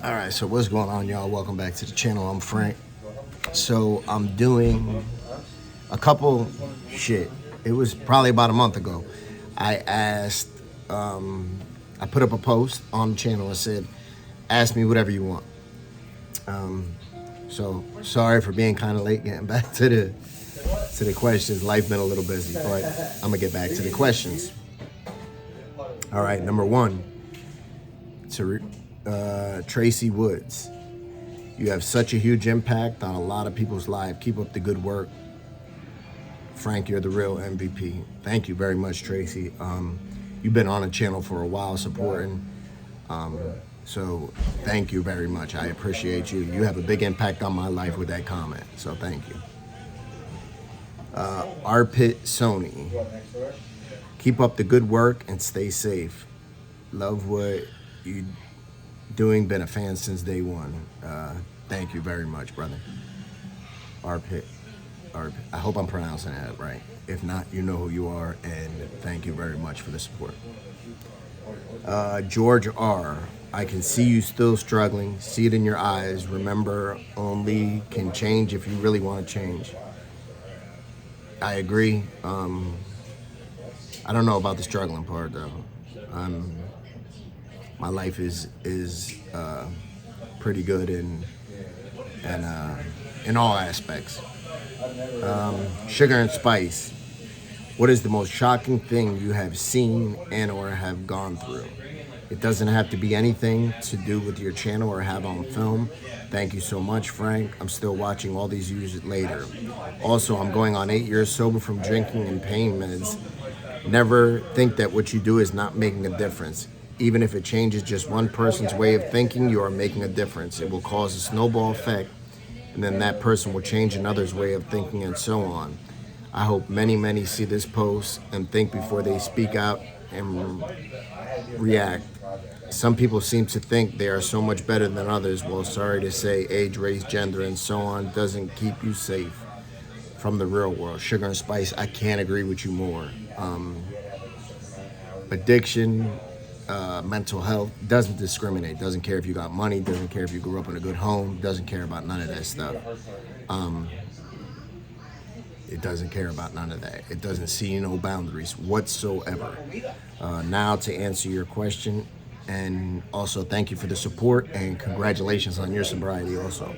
All right, so what's going on, y'all? Welcome back to the channel. I'm Frank. So I'm doing a couple it was probably about a month ago. I asked, I put up a post on the channel and said, ask me whatever you want. So sorry for being kind of late getting back to the questions. Life been a little busy, but I'm gonna get back to the questions. All right, number one, to Tracy Woods. You have such a huge impact on a lot of people's lives. Keep up the good work. Frank, you're the real MVP. Thank you very much, Tracy. You've been on the channel for a while supporting. So thank you very much. I appreciate you. You have a big impact on my life with that comment. So thank you. Arpit Sony. Keep up the good work and stay safe. Love what you doing. Been a fan since day one. Thank you very much, brother. Arpit. I hope I'm pronouncing that right. If not, you know who you are, and thank you very much for the support. George R. I can see you still struggling. See it in your eyes. Remember, only can change if you really want to change. I agree. I don't know about the struggling part though. My life is pretty good in all aspects. Sugar and Spice. What is the most shocking thing you have seen and or have gone through? It doesn't have to be anything to do with your channel or have on film. Thank you so much, Frank. I'm still watching all these years later. Also, I'm going on 8 years sober from drinking and pain meds. Never think that what you do is not making a difference. Even if it changes just one person's way of thinking, you are making a difference. It will cause a snowball effect, and then that person will change another's way of thinking and so on. I hope many see this post and think before they speak out and react. Some people seem to think they are so much better than others. Well, sorry to say, age, race, gender, and so on doesn't keep you safe from the real world. Sugar and Spice, I can't agree with you more. Addiction, mental health, doesn't discriminate. Doesn't care if you got money, doesn't care if you grew up in a good home, doesn't care about none of that stuff. It doesn't care about none of that. It doesn't see no boundaries whatsoever. Now to answer your question, and also thank you for the support and congratulations on your sobriety also.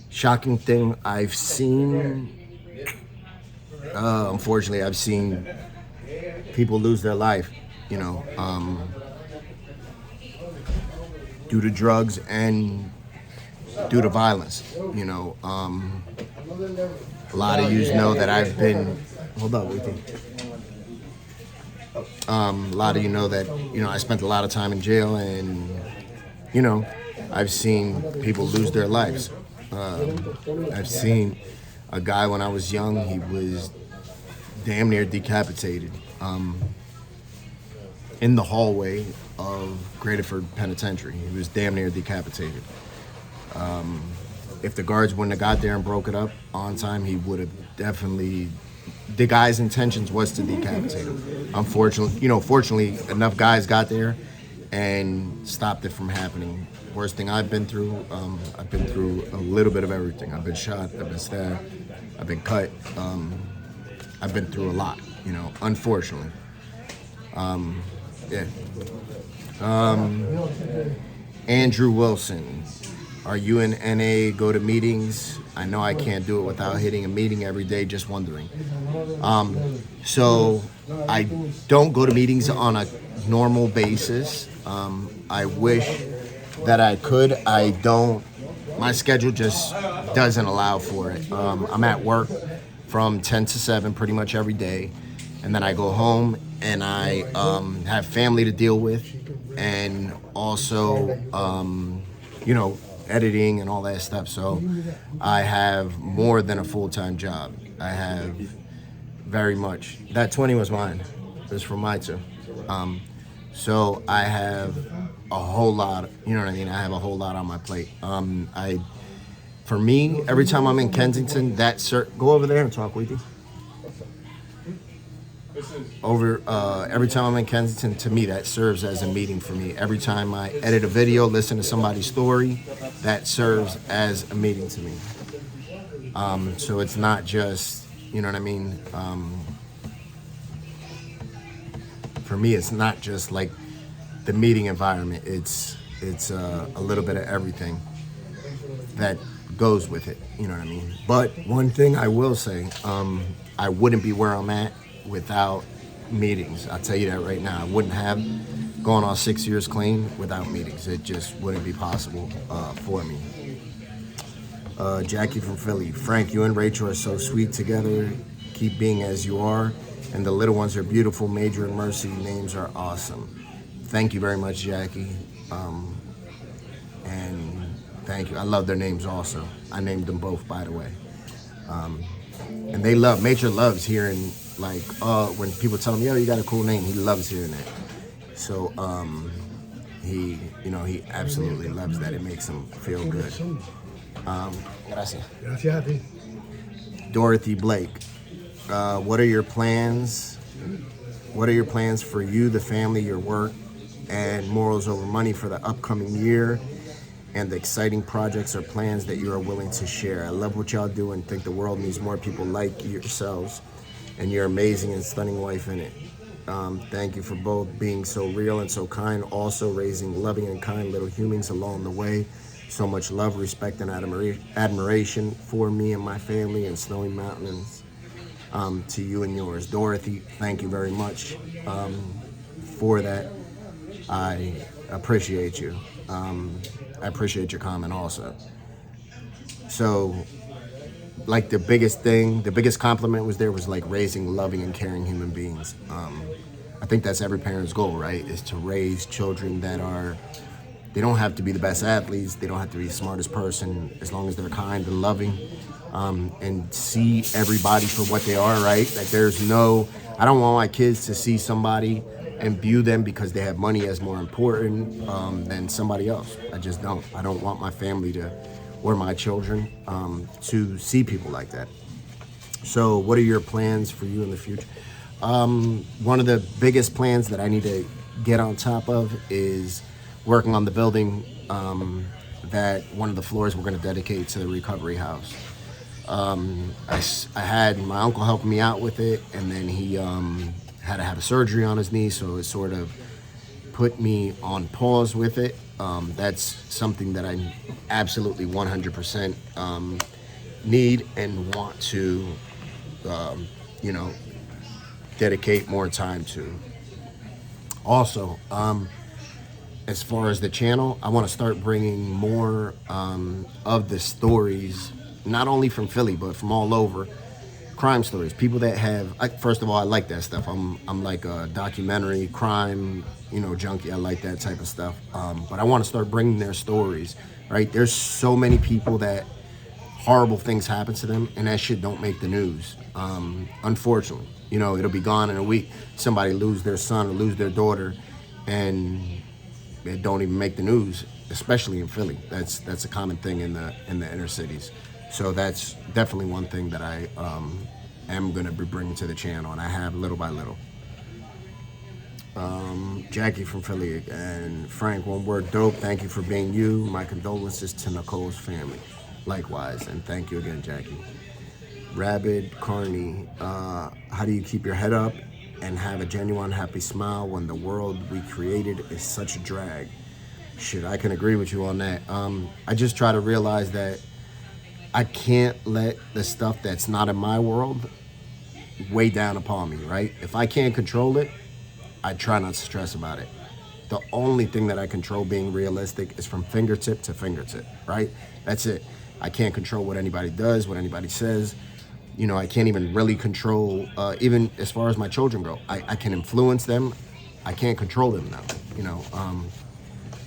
Shocking thing I've seen, unfortunately I've seen people lose their life, due to drugs and due to violence. A lot of you know that I've been, hold on, a lot of you know that, I spent a lot of time in jail and, I've seen people lose their lives. I've seen a guy when I was young, he was damn near decapitated in the hallway of Graterford Penitentiary. He was damn near decapitated. If the guards wouldn't have got there and broke it up on time, he would have definitely, the guy's intentions was to decapitate him. Unfortunately, fortunately enough guys got there and stopped it from happening. Worst thing I've been through a little bit of everything. I've been shot, I've been stabbed, I've been cut. I've been through a lot, unfortunately. Andrew Wilson. Are you in NA, go to meetings? I know I can't do it without hitting a meeting every day, just wondering. So I don't go to meetings on a normal basis. I wish that I could. I don't. My schedule just doesn't allow for it. I'm at work from 10 to 7 pretty much every day. And then I go home and I have family to deal with. And also, editing and all that stuff. So I have more than a full-time job. I have very much. That 20 was mine. It was from my two. So I have a whole lot, I have a whole lot on my plate. For me, every time I'm in Kensington, go over there and talk with you. every time I'm in Kensington, to me, that serves as a meeting for me. Every time I edit a video, listen to somebody's story, that serves as a meeting to me. So it's not just, you know what I mean? For me, it's not just like the meeting environment. It's a little bit of everything that goes with it, you know what I mean? But one thing I will say, I wouldn't be where I'm at without meetings. I'll tell you that right now. I wouldn't have gone on 6 years clean without meetings. It just wouldn't be possible for me. Jackie from Philly. Frank, you and Rachel are so sweet together. Keep being as you are. And the little ones are beautiful. Major and Mercy names are awesome. Thank you very much, Jackie. And thank you. I love their names also. I named them both, by the way. And they love, Major loves hearing, like, when people tell him, yo, you got a cool name, he loves hearing that. So, he absolutely loves that. It makes him feel good. Gracias. Gracias a ti. Dorothy Blake, what are your plans? What are your plans for you, the family, your work, and morals over money for the upcoming year? And the exciting projects or plans that you are willing to share. I love what y'all do and think the world needs more people like yourselves and your amazing and stunning wife in it. Thank you for both being so real and so kind, also raising loving and kind little humans along the way. So much love, respect, and admiration for me and my family and Snowy Mountains, to you and yours. Dorothy, thank you very much for that. I appreciate you. I appreciate your comment also. So, like the biggest compliment was like raising loving and caring human beings. I think that's every parent's goal, right? Is to raise children that they don't have to be the best athletes, they don't have to be the smartest person, as long as they're kind and loving, and see everybody for what they are, right? Like I don't want my kids to see somebody and view them because they have money as more important than somebody else. I just don't. I don't want my family or my children to see people like that. So what are your plans for you in the future? One of the biggest plans that I need to get on top of is working on the building that one of the floors we're going to dedicate to the recovery house. I had my uncle helping me out with it, and then he had to have a surgery on his knee, so it sort of put me on pause with it. That's something that I absolutely 100% need and want to, dedicate more time to. Also, as far as the channel, I want to start bringing more of the stories, not only from Philly, but from all over. Crime stories, people that have, first of all, I like that stuff. I'm like a documentary crime, junkie. I like that type of stuff. But I want to start bringing their stories, right? There's so many people that horrible things happen to them, and that shit don't make the news. Unfortunately, it'll be gone in a week. Somebody lose their son or lose their daughter, and it don't even make the news, especially in Philly. That's a common thing in the inner cities. So that's definitely one thing that I am going to be bringing to the channel, and I have little by little. Jackie from Philly and Frank, one word, dope. Thank you for being you. My condolences to Nicole's family. Likewise, and thank you again, Jackie. Rabid Carney, how do you keep your head up and have a genuine happy smile when the world we created is such a drag? Shit, I can agree with you on that. I just try to realize that I can't let the stuff that's not in my world weigh down upon me, right? If I can't control it, I try not to stress about it. The only thing that I control, being realistic, is from fingertip to fingertip, right? That's it. I can't control what anybody does, what anybody says. I can't even really control, even as far as my children go. I can influence them. I can't control them now,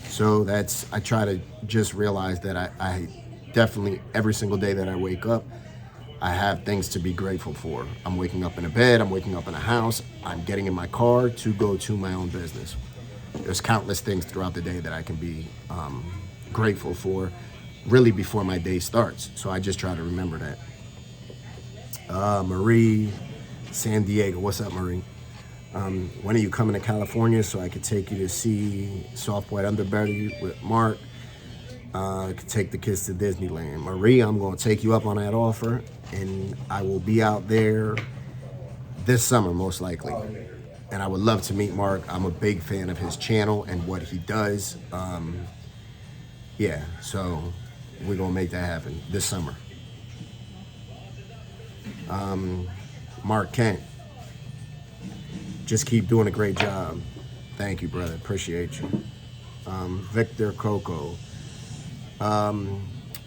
So I try to just realize that I definitely, every single day that I wake up, I have things to be grateful for. I'm waking up in a bed, I'm waking up in a house, I'm getting in my car to go to my own business. There's countless things throughout the day that I can be grateful for, really before my day starts. So I just try to remember that. Marie, San Diego. What's up, Marie? When are you coming to California so I could take you to see Soft White Underbelly with Mark? I could take the kids to Disneyland. Marie, I'm going to take you up on that offer, and I will be out there this summer, most likely. And I would love to meet Mark. I'm a big fan of his channel and what he does. Yeah, so we're going to make that happen this summer. Mark Kent, just keep doing a great job. Thank you, brother. Appreciate you. Victor Coco,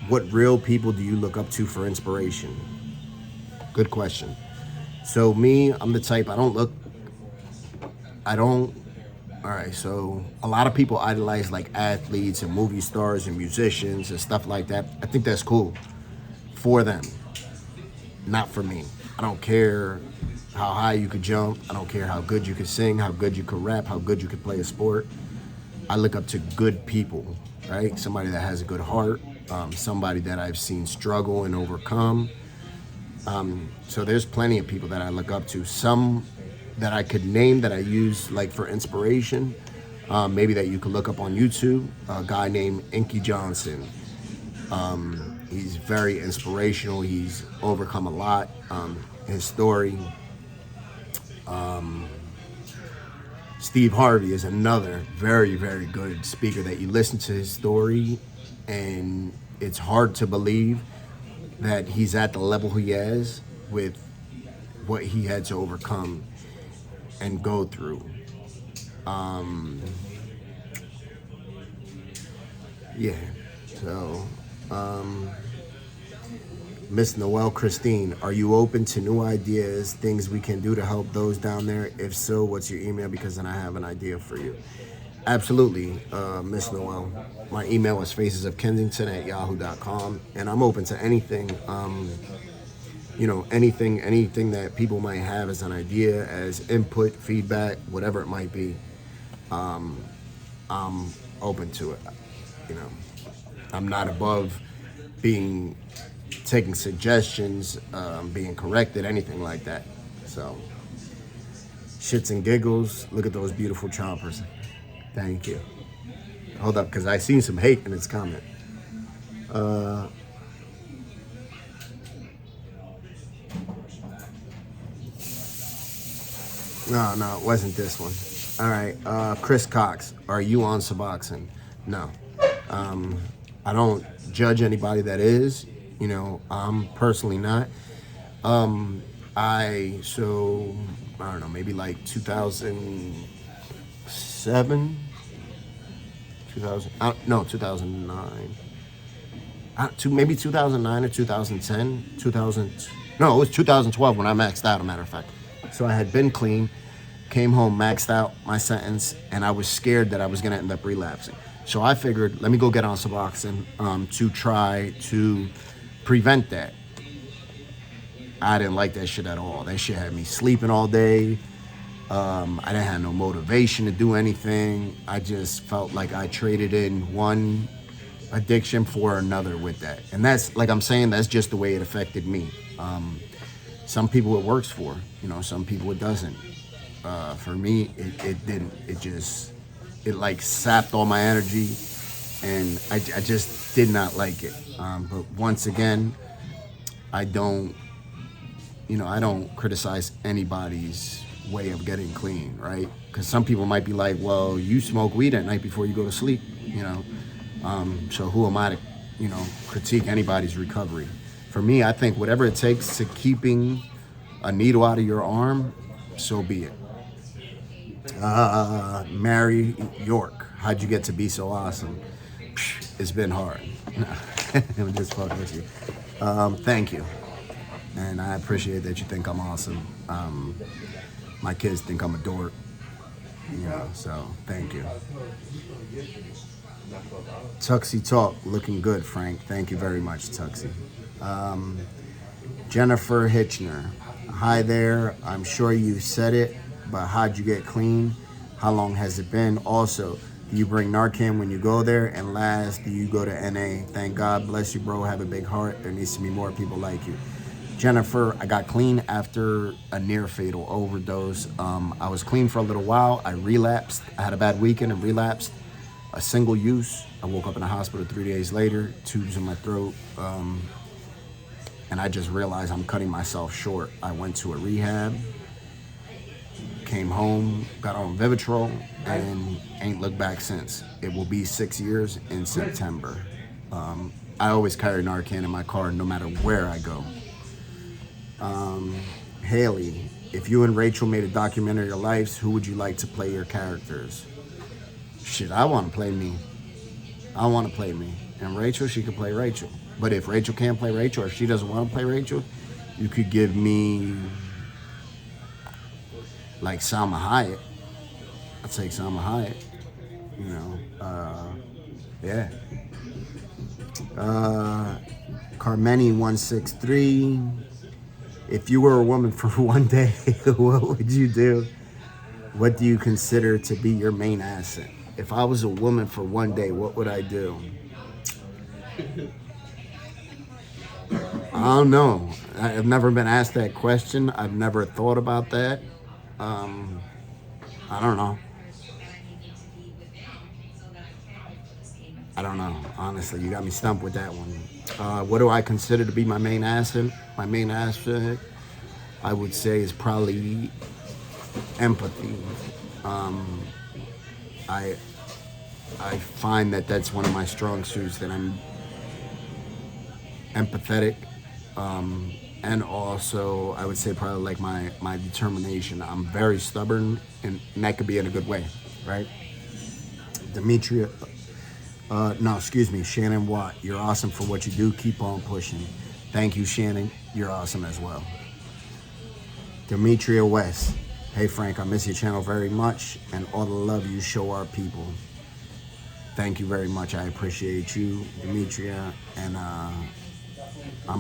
what real people do you look up to for inspiration? Good question. So me, I'm the type, all right, so a lot of people idolize like athletes and movie stars and musicians and stuff like that. I think that's cool for them, not for me. I don't care how high you could jump. I don't care how good you could sing, how good you could rap, how good you could play a sport. I look up to good people, right? Somebody that has a good heart, somebody that I've seen struggle and overcome. So there's plenty of people that I look up to. Some that I could name that I use like for inspiration, maybe that you could look up on YouTube. A guy named Inky Johnson. He's very inspirational. He's overcome a lot. His story. Steve Harvey is another very, very good speaker that you listen to his story, and it's hard to believe that he's at the level he is with what he had to overcome and go through. Yeah, so Miss Noelle Christine, are you open to new ideas, things we can do to help those down there? If so, what's your email? Because then I have an idea for you. Absolutely, Miss Noelle. My email is facesofkensington@yahoo.com, and I'm open to anything. Anything that people might have as an idea, as input, feedback, whatever it might be. I'm open to it. I'm not above taking suggestions, being corrected, anything like that. So, shits and giggles. Look at those beautiful chompers. Thank you. Hold up, because I seen some hate in its comment. No, it wasn't this one. All right, Chris Cox, are you on Suboxone? No. I don't judge anybody that is. I'm personally not. I don't know, maybe like 2007, 2009. Maybe 2009 or 2010, no, it was 2012 when I maxed out, a matter of fact. So I had been clean, came home, maxed out my sentence, and I was scared that I was gonna end up relapsing. So I figured, let me go get on Suboxone to try to prevent that. I didn't like that shit at all. That shit had me sleeping all day. I didn't have no motivation to do anything. I just felt like I traded in one addiction for another with that. And that's, like I'm saying, that's just the way it affected me. Some people it works for, some people it doesn't. For me, it didn't. It like sapped all my energy, and I just did not like it. But once again, I don't criticize anybody's way of getting clean, right? Because some people might be like, well, you smoke weed at night before you go to sleep, so who am I to, critique anybody's recovery? For me, I think whatever it takes to keeping a needle out of your arm, so be it. Mary York, how'd you get to be so awesome? It's been hard. I'm just fucking with you. Thank you. And I appreciate that you think I'm awesome. My kids think I'm a dork. So thank you. Tuxie Talk, looking good, Frank. Thank you very much, Tuxie. Jennifer Hitchner, hi there. I'm sure you said it, but how'd you get clean? How long has it been? Also, do you bring Narcan when you go there? And last, do you go to NA? Thank God, bless you, bro. Have a big heart. There needs to be more people like you. Jennifer, I got clean after a near fatal overdose. I was clean for a little while. I relapsed. I had a bad weekend and relapsed. A single use. I woke up in the hospital 3 days later, tubes in my throat. And I just realized I'm cutting myself short. I went to a rehab, came home, got on Vivitrol, and ain't looked back since. It will be 6 years in September. I always carry Narcan in my car no matter where I go. Haley, if you and Rachel made a documentary of your lives, who would you like to play your characters? Shit, I want to play me. I want to play me. And Rachel, she could play Rachel. But if Rachel can't play Rachel, or if she doesn't want to play Rachel, you could give me like Salma Hayek. I'd take Salma Hayek. You know, yeah. Carmeni163. If you were a woman for one day, what would you do? What do you consider to be your main asset? If I was a woman for one day, what would I do? I don't know. I've never been asked that question. I've never thought about that. I don't know. I don't know. Honestly, you got me stumped with that one. What do I consider to be my main asset? My main asset, I would say, is probably empathy. I find that that's one of my strong suits, that I'm empathetic. And also, I would say probably like my determination. I'm very stubborn, and that could be in a good way, right? Demetria, Shannon Watt. You're awesome for what you do. Keep on pushing. Thank you, Shannon. You're awesome as well. Demetria West. Hey, Frank, I miss your channel very much and all the love you show our people. Thank you very much. I appreciate you, Demetria. And I'm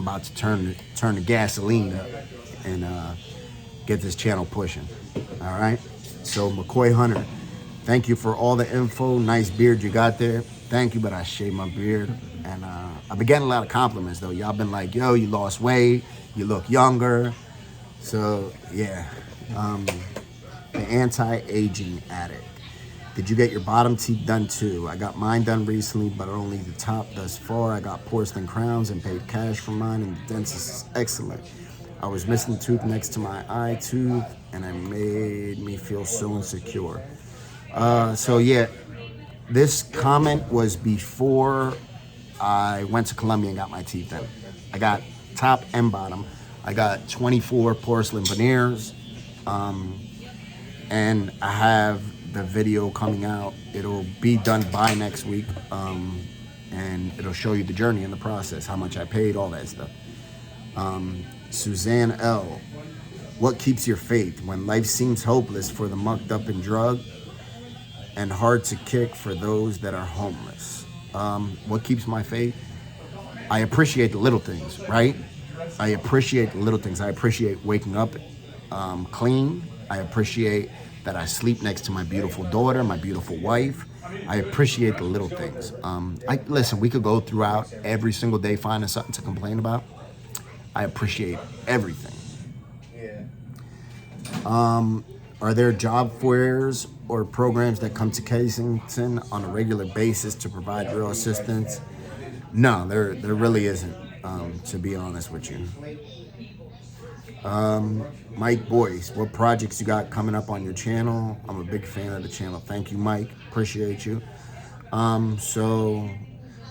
about to turn the gasoline up and get this channel pushing. All right? So, McCoy Hunter, thank you for all the info. Nice beard you got there. Thank you, but I shaved my beard. And I've been getting a lot of compliments, though. Y'all been like, yo, you lost weight. You look younger. So, yeah. The anti-aging addict. Did you get your bottom teeth done, too? I got mine done recently, but only the top thus far. I got porcelain crowns and paid cash for mine, and the dentist is excellent. I was missing a tooth next to my eye tooth, and it made me feel so insecure. So, yeah. This comment was before I went to Colombia and got my teeth done. I got top and bottom. I got 24 porcelain veneers, and I have the video coming out. It'll be done by next week, and it'll show you the journey and the process, how much I paid, all that stuff. Suzanne L. What keeps your faith when life seems hopeless for the mucked up and drugged, and hard to kick for those that are homeless? What keeps my faith? I appreciate the little things, right? I appreciate the little things. I appreciate waking up clean. I appreciate that I sleep next to my beautiful daughter, my beautiful wife. I appreciate the little things. Listen, we could go throughout every single day finding something to complain about. I appreciate everything. Are there job fairs or programs that come to Kensington on a regular basis to provide real assistance? No, there really isn't, to be honest with you. Mike Boyce, what projects you got coming up on your channel? I'm a big fan of the channel. Thank you, Mike. Appreciate you. So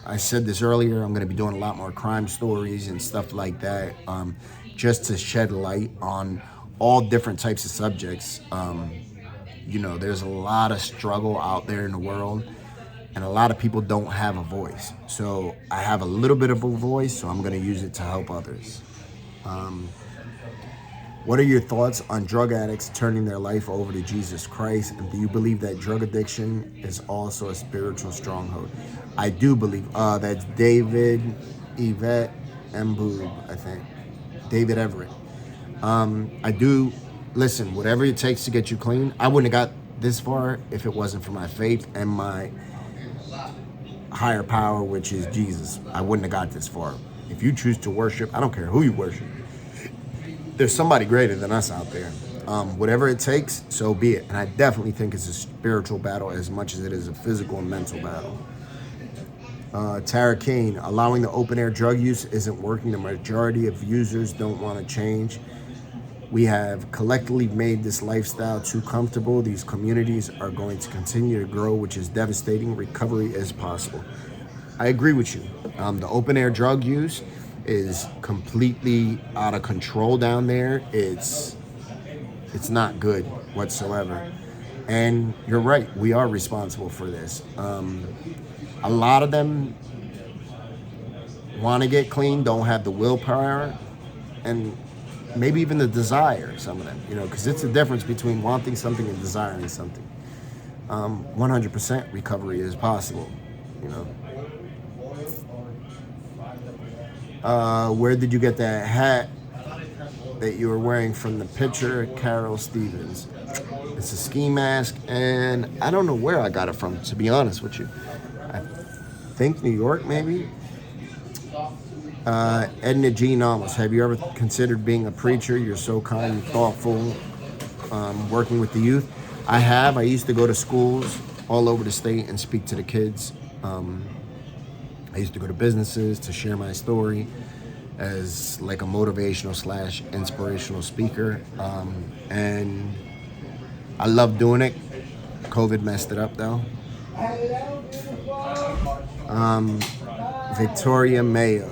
I said this earlier, I'm going to be doing a lot more crime stories and stuff like that, just to shed light on all different types of subjects. You know, there's a lot of struggle out there in the world, and a lot of people don't have a voice. So I have a little bit of a voice, so I'm going to use it to help others. What are your thoughts on drug addicts turning their life over to Jesus Christ? And do you believe that drug addiction is also a spiritual stronghold? I do believe. That's David Yvette Mboob, I think. David Everett. I do. Listen, whatever it takes to get you clean. I wouldn't have got this far if it wasn't for my faith and my higher power, which is Jesus. I wouldn't have got this far. If you choose to worship, I don't care who you worship. there's somebody greater than us out there. Whatever it takes, so be it. And I definitely think it's a spiritual battle as much as it is a physical and mental battle. Tara Kane, allowing the open air drug use isn't working. The majority of users don't want to change. We have collectively made this lifestyle too comfortable. These communities are going to continue to grow, which is devastating. Recovery is possible. I agree with you. The open air drug use is completely out of control down there. It's not good whatsoever. And you're right, we are responsible for this. A lot of them want to get clean, don't have the willpower, and maybe even the desire, some of them, because it's the difference between wanting something and desiring something. 100% recovery is possible, Where did you get that hat that you were wearing from the picture, Carol Stevens? It's a ski mask, and I don't know where I got it from, to be honest with you. I think New York, maybe? Edna G. Nobles, have you ever considered being a preacher? You're so kind and thoughtful, working with the youth. I have. I used to go to schools all over the state and speak to the kids. I used to go to businesses to share my story as like a motivational / inspirational speaker. And I love doing it. COVID messed it up though. Victoria Mayo,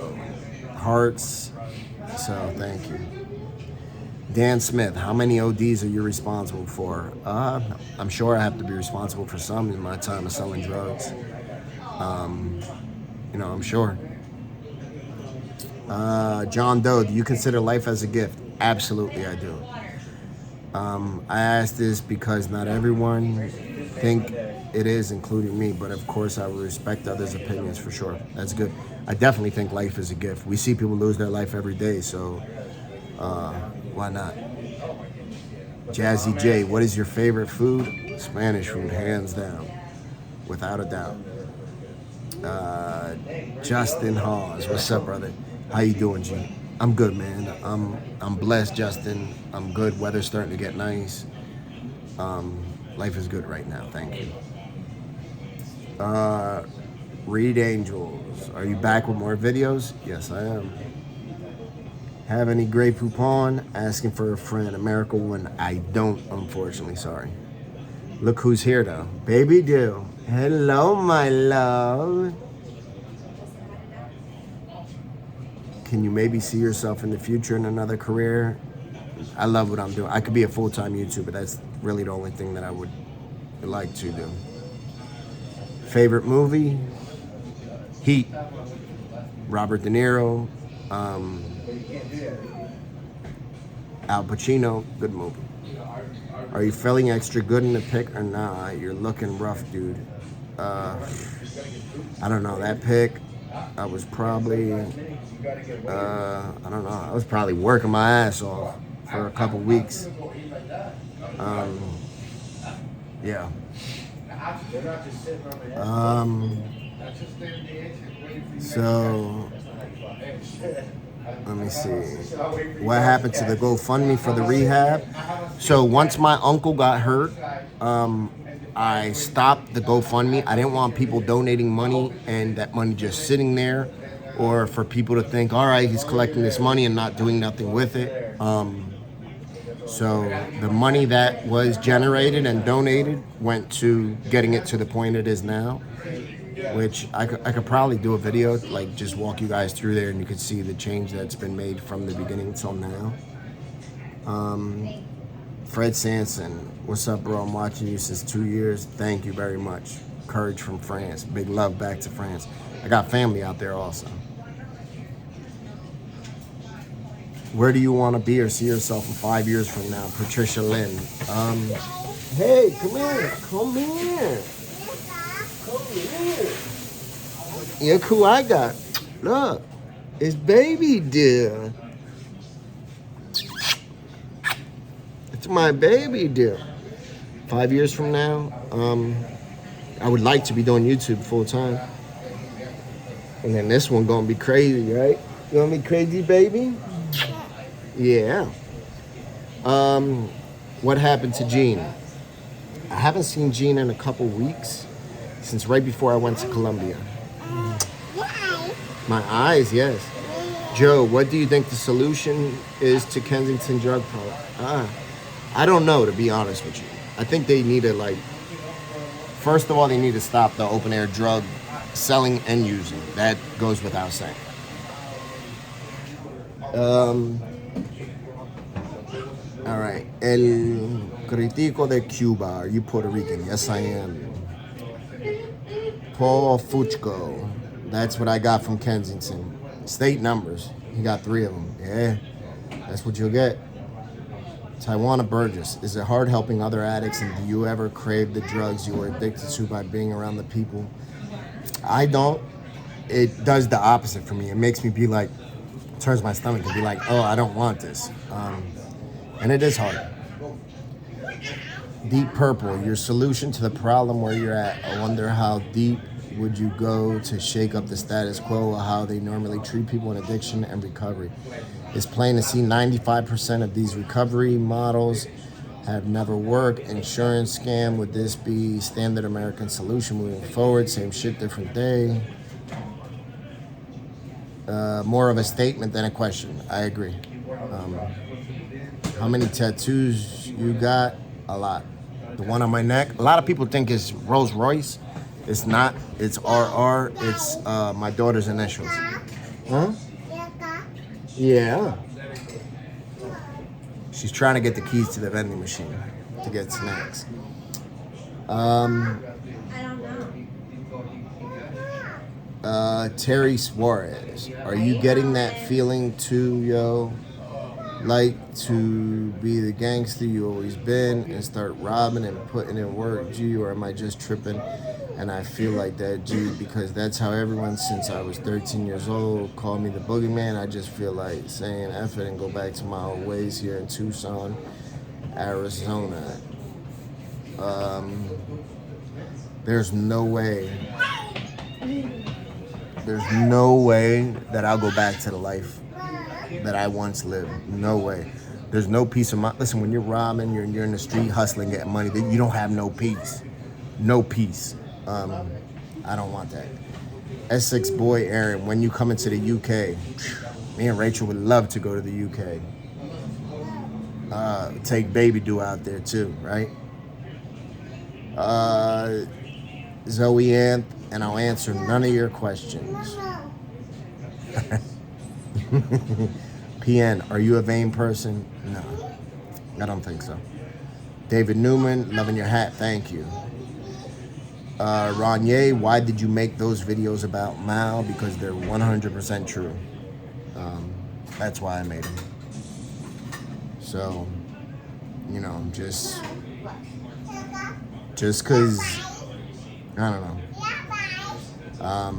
hearts, so thank you. Dan Smith, how many ODs are you responsible for? I'm sure I have to be responsible for some in my time of selling drugs. I'm sure. John Doe, do you consider life as a gift? Absolutely, I do. I ask this because not everyone think it is, including me, but of course I will respect others' opinions for sure. That's good. I definitely think life is a gift. We see people lose their life every day, so why not? Jazzy J, what is your favorite food? Spanish food, hands down, without a doubt. Justin Hawes, what's up, brother? How you doing, G? I'm good, man. I'm blessed, Justin. I'm good. Weather's starting to get nice. Life is good right now. Thank you. Reed Angels, are you back with more videos? Yes, I am. Have any Grey Poupon? Asking for a friend. America One. I don't, unfortunately. Sorry. Look who's here, though. Baby Dill. Hello, my love. Can you maybe see yourself in the future in another career? I love what I'm doing. I could be a full-time YouTuber. That's really the only thing that I would like to do. Favorite movie? Heat. Robert De Niro. Al Pacino. Good movie. Are you feeling extra good in the pic or not? You're looking rough, dude. I don't know. That pic, I was probably, I don't know. I was probably working my ass off for a couple weeks. Yeah. So, let me see. What happened to the GoFundMe for the rehab? So once my uncle got hurt, I stopped the GoFundMe. I didn't want people donating money and that money just sitting there, or for people to think, all right, he's collecting this money and not doing nothing with it. So the money that was generated and donated went to getting it to the point it is now, which I could probably do a video, like just walk you guys through there and you could see the change that's been made from the beginning till now. Fred Sanson, what's up, bro? I'm watching you since 2 years. Thank you very much. Courage from France. Big love back to France. I got family out there also. Where do you want to be or see yourself in 5 years from now? Patricia Lynn. Hey, come here. Come here. Come here. Look who I got. Look. It's baby dear. It's my baby dear. 5 years from now, I would like to be doing YouTube full time. And then this one gonna be crazy, right? You gonna be crazy, baby? Yeah. What happened to Gene? I haven't seen Gene in a couple weeks, since right before I went to Colombia. My eyes, yes. Joe, what do you think the solution is to Kensington drug problem? I don't know, to be honest with you. I think they need to, like, first of all, they need to stop the open air drug selling and using. That goes without saying. All right. El Critico de Cuba. Are you Puerto Rican? Yes, I am. Paul Fuchco. That's what I got from Kensington. State numbers. You got 3 of them. Yeah, that's what you'll get. Taiwana Burgess. Is it hard helping other addicts, and do you ever crave the drugs you were addicted to by being around the people? I don't. It does the opposite for me. It makes me be like, turns my stomach and be like, oh, I don't want this. And it is hard. Deep Purple, your solution to the problem where you're at. I wonder how deep would you go to shake up the status quo of how they normally treat people in addiction and recovery. It's plain to see 95% of these recovery models have never worked. Insurance scam, would this be standard American solution moving forward? Same shit, different day. More of a statement than a question. I agree. How many tattoos you got? A lot. The one on my neck, a lot of people think it's Rolls Royce. It's not. It's RR. It's my daughter's initials. Huh? Yeah. She's trying to get the keys to the vending machine to get snacks. I don't know. Terry Suarez. Are you getting that feeling too, yo? Like to be the gangster you always been and start robbing and putting in work, G, or am I just tripping? And I feel like that, G, because that's how everyone since I was 13 years old called me the boogeyman. I just feel like saying F it and go back to my old ways here in Tucson, Arizona. There's no way that I'll go back to the life that I once lived. No way. There's no peace of mind. Listen, when you're robbing, you're in the street hustling, getting money, you don't have no peace. No peace. I don't want that. Essex boy Aaron, when you come into the UK, me and Rachel would love to go to the UK. Take baby do out there too, right? Zoe Anth, and I'll answer none of your questions. PN, are you a vain person? No, I don't think so. David Newman, loving your hat, thank you. Ronier, why did you make those videos about Mao? Because they're 100% true. That's why I made them. So, you know, just because, I don't know.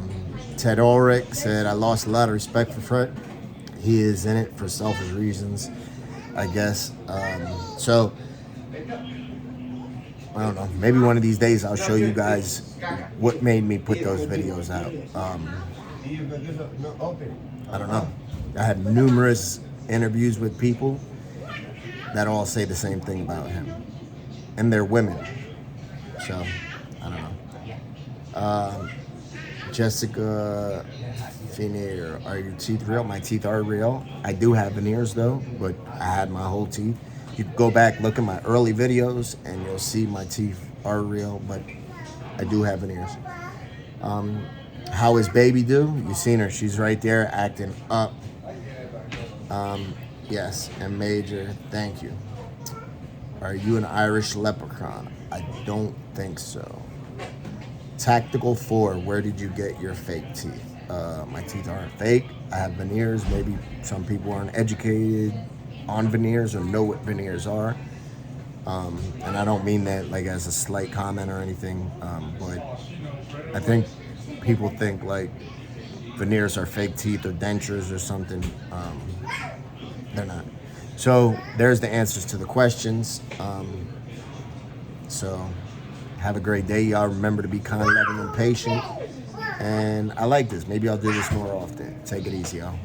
Ted Ulrich said, I lost a lot of respect for Fred. He is in it for selfish reasons, I guess. So, I don't know. Maybe one of these days I'll show you guys what made me put those videos out. I don't know. I had numerous interviews with people that all say the same thing about him. And they're women. So, I don't know. Jessica Veneer, are your teeth real? My teeth are real. I do have veneers though, but I had my whole teeth. You can go back, look at my early videos, and you'll see my teeth are real, but I do have veneers. How is baby do? You've seen her. She's right there acting up. Yes, and Major, thank you. Are you an Irish leprechaun? I don't think so. Tactical 4, where did you get your fake teeth? My teeth aren't fake. I have veneers. Maybe some people aren't educated on veneers or know what veneers are. And I don't mean that like as a slight comment or anything, but I think people think like veneers are fake teeth or dentures or something. They're not. So there's the answers to the questions. So have a great day. Y'all remember to be kind, loving, and patient. And I like this. Maybe I'll do this more often. Take it easy, y'all.